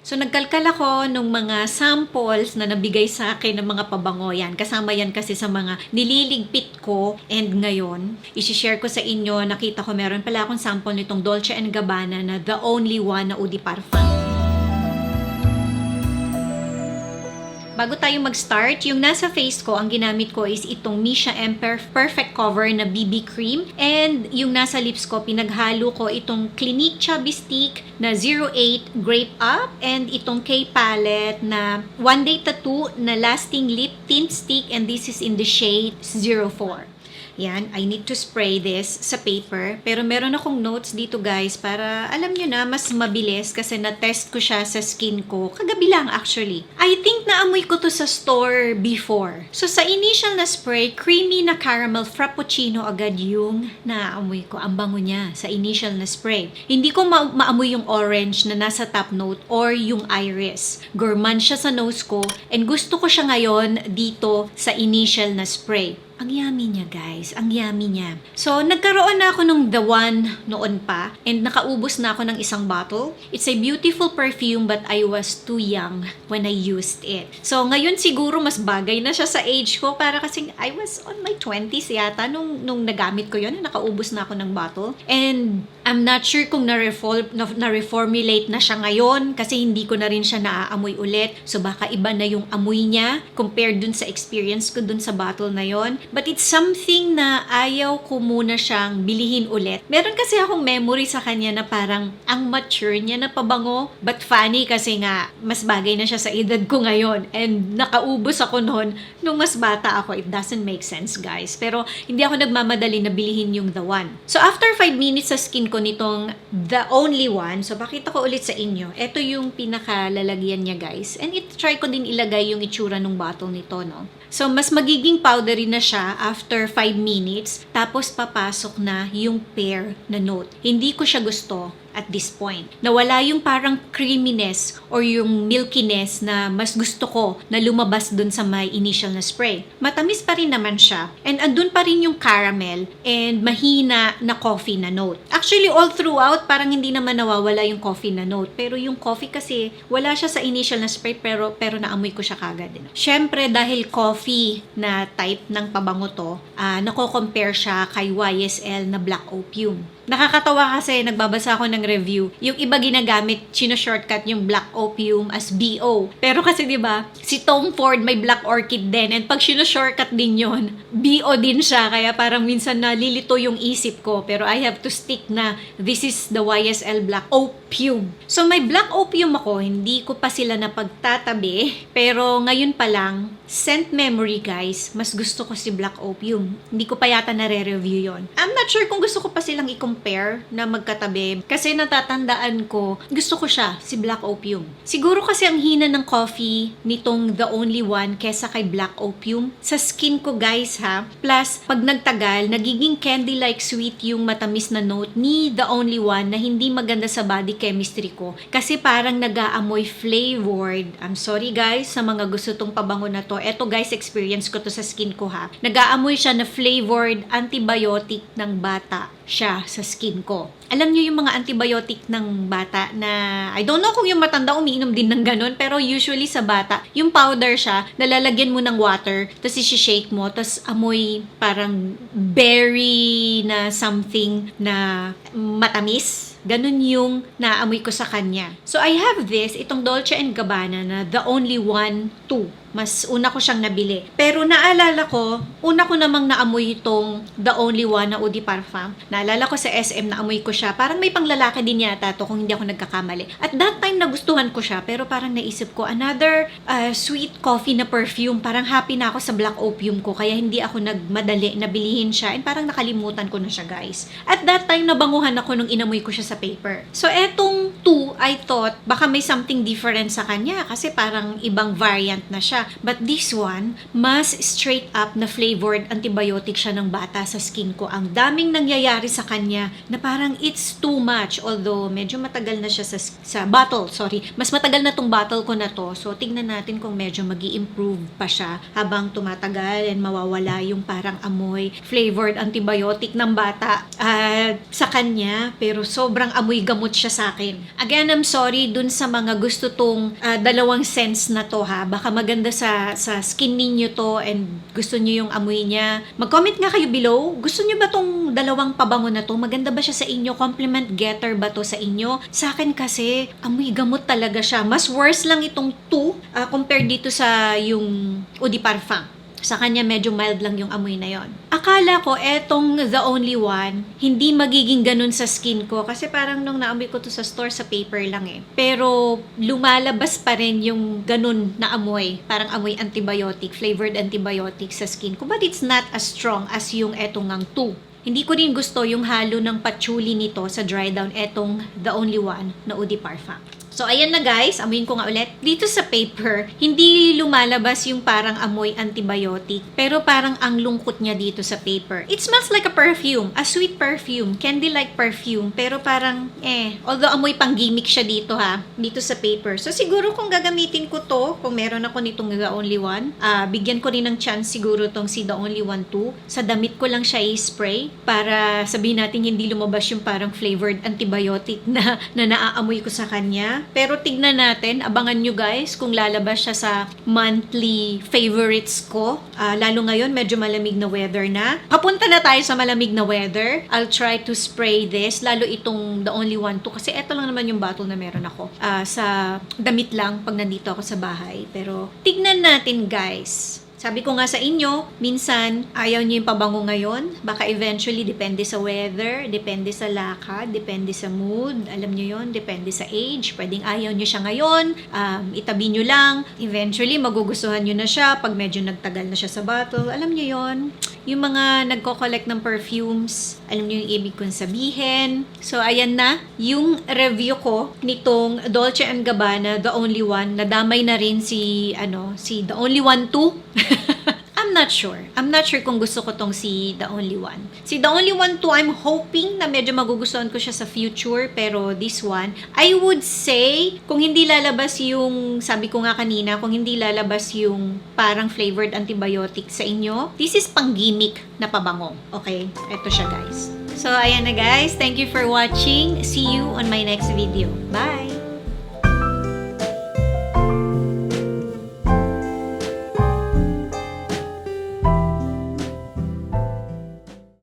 So nagkalkal ako ng mga samples na nabigay sa akin ng mga pabango yan. Kasama yan kasi sa mga nililigpit ko, and ngayon, isi-share ko sa inyo, nakita ko meron pala akong sample nitong Dolce & Gabbana na The Only One na Eau de Parfum. Bago tayo mag-start, yung nasa face ko, ang ginamit ko is itong Missha M Perfect Cover na BB Cream. And yung nasa lips ko, pinaghalo ko itong Clinique Chubby Stick na 08 Grape Up and itong K-Palette na One Day Tattoo na Lasting Lip Tint Stick, and this is in the shade 04. Yan, I need to spray this sa paper. Pero meron akong notes dito guys para alam nyo na mas mabilis kasi na-test ko siya sa skin ko. Kagabi lang actually. I think naamoy ko to sa store before. So sa initial na spray, creamy na caramel frappuccino agad yung naamoy ko. Ang bango niya sa initial na spray. Hindi ko maamoy yung orange na nasa top note or yung iris. Gourmand siya sa nose ko and gusto ko siya ngayon dito sa initial na spray. Ang yummy niya guys, ang yummy niya. So, nagkaroon na ako nung The One noon pa and nakaubos na ako ng isang bottle. It's a beautiful perfume but I was too young when I used it. So, ngayon siguro mas bagay na siya sa age ko para kasi I was on my 20s yata nung nagamit ko yun, nakaubos na ako ng bottle. And I'm not sure kung na-reformulate na siya ngayon kasi hindi ko na rin siya naaamoy ulit. So, baka iba na yung amoy niya compared dun sa experience ko dun sa bottle na yon. But it's something na ayaw ko muna siyang bilihin ulit. Meron kasi akong memory sa kanya na parang ang mature niya na pabango. But funny kasi nga, mas bagay na siya sa edad ko ngayon. And nakaubos ako noon nung mas bata ako. It doesn't make sense guys. Pero hindi ako nagmamadali na bilihin yung The One. So after 5 minutes sa skin ko nitong The Only One, so pakita ko ulit sa inyo. Ito yung pinakalalagyan niya guys. And try ko din ilagay yung itsura ng bottle nito, no? So, mas magiging powdery na siya after 5 minutes. Tapos, papasok na yung pear na note. Hindi ko siya gusto at this point. Nawala yung parang creaminess or yung milkiness na mas gusto ko na lumabas dun sa my initial na spray. Matamis pa rin naman siya. And andun pa rin yung caramel and mahina na coffee na note. Actually, all throughout, parang hindi naman nawawala yung coffee na note. Pero yung coffee kasi, wala siya sa initial na spray pero naamoy ko siya kagad. Siyempre, dahil coffee na type ng pabango to, nako-compare siya kay YSL na Black Opium. Nakakatawa kasi nagbabasa ako ng review. Yung iba ginagamit, shortcut yung Black Opium as BO. Pero kasi 'di ba, si Tom Ford may Black Orchid din, and pag shortcut din 'yon, BO din siya, kaya parang minsan nalilito yung isip ko. Pero I have to stick na this is the YSL Black Opium. So may Black Opium ako, hindi ko pa sila napagtatabi, pero ngayon pa lang, scent memory guys, mas gusto ko si Black Opium. Hindi ko pa yata nare-review 'yon. I'm not sure kung gusto ko pa silang i-compare na magkatabi kasi natatandaan ko, gusto ko siya, si Black Opium. Siguro kasi ang hina ng coffee nitong The Only One kesa kay Black Opium sa skin ko guys ha. Plus, pag nagtagal, nagiging candy-like sweet yung matamis na note ni The Only One na hindi maganda sa body chemistry ko. Kasi parang nag-aamoy flavored. I'm sorry guys sa mga gusto tong pabango na to. Eto guys, experience ko to sa skin ko ha. Nag-aamoy siya na flavored antibiotic ng bata siya sa skin ko. Alam niyo yung mga antibiotic ng bata na, I don't know kung yung matanda umiinom din ng ganun, pero usually sa bata, yung powder siya, nalalagyan mo ng water, tapos i-shake mo, tapos amoy parang berry na something na matamis. Ganun yung naamoy ko sa kanya. So I have this, itong Dolce & Gabbana na The Only One 2. Mas una ko siyang nabili. Pero naalala ko, una ko namang naamoy itong The Only One na Eau de Parfum. Naalala ko sa SM na amoy ko siya. Parang may panglalaki din yata to kung hindi ako nagkakamali. At that time nagustuhan ko siya, pero parang naisip ko, another sweet coffee na perfume. Parang happy na ako sa Black Opium ko, kaya hindi ako nagmadali na bilihin siya. And parang nakalimutan ko na siya guys. At that time nabanguhan ako nung inamoy ko siya sa paper. So etong 2, I thought baka may something different sa kanya kasi parang ibang variant na siya. But this one, mas straight up na flavored antibiotic siya ng bata sa skin ko. Ang daming nangyayari sa kanya na parang it's too much. Although medyo matagal na siya sa bottle, sorry. Mas matagal na tong bottle ko na to. So tingnan natin kung medyo magi-improve pa siya habang tumatagal and mawawala yung parang amoy flavored antibiotic ng bata sa kanya. Pero sobrang amoy gamot siya sa akin. Again, Again, I'm sorry dun sa mga gusto tong dalawang scents na to ha. Baka maganda sa skin ninyo to and gusto nyo yung amoy niya. Mag-comment nga kayo below. Gusto nyo ba tong dalawang pabango na to? Maganda ba siya sa inyo? Compliment getter ba to sa inyo? Sa akin kasi, amoy gamot talaga siya. Mas worse lang itong 2 compared dito sa yung Eau de Parfum. Sa kanya, medyo mild lang yung amoy na yon. Akala ko, etong The Only One, hindi magiging ganun sa skin ko. Kasi parang nung naamoy ko to sa store, sa paper lang eh. Pero, lumalabas pa rin yung ganun na amoy. Parang amoy antibiotic, flavored antibiotic sa skin ko. But it's not as strong as yung etong ng 2. Hindi ko rin gusto yung halo ng patchouli nito sa dry down etong The Only One na Eau de Parfum. So, ayan na guys. Amuyin ko nga ulit. Dito sa paper, hindi lumalabas yung parang amoy antibiotic. Pero parang ang lungkot niya dito sa paper. It smells like a perfume. A sweet perfume. Candy-like perfume. Pero parang, although amoy pang gimmick siya dito ha. Dito sa paper. So, siguro kung gagamitin ko to, kung meron ako nitong The Only One, bigyan ko rin ng chance siguro tong si The Only One 2. Sa damit ko lang siya i-spray. Para sabihin natin hindi lumabas yung parang flavored antibiotic na naaamoy ko sa kanya. Pero tignan natin, abangan nyo guys kung lalabas siya sa monthly favorites ko. Lalo ngayon, medyo malamig na weather na. Papunta na tayo sa malamig na weather. I'll try to spray this, lalo itong The Only One 2. Kasi eto lang naman yung bottle na meron ako. Sa damit lang pag nandito ako sa bahay. Pero tignan natin guys. Sabi ko nga sa inyo, minsan ayaw niyo yung pabango ngayon. Baka eventually, depende sa weather, depende sa lakad, depende sa mood. Alam niyo yon, depende sa age. Pwedeng ayaw niyo siya ngayon, itabi niyo lang. Eventually, magugustuhan niyo na siya pag medyo nagtagal na siya sa bottle. Alam niyo yon. Yung mga nagko-collect ng perfumes, alam niyo yung ibig kong sabihin. So, ayan na, yung review ko nitong Dolce & Gabbana, The Only One. Nadamay na rin si The Only One 2. I'm not sure kung gusto ko tong si The Only One. Si The Only One 2, I'm hoping na medyo magugustuhan ko siya sa future. Pero this one, I would say, kung hindi lalabas yung, sabi ko nga kanina, kung hindi lalabas yung parang flavored antibiotic sa inyo, this is pang gimmick na pabango. Okay? Ito siya guys. So, ayan na guys. Thank you for watching. See you on my next video. Bye!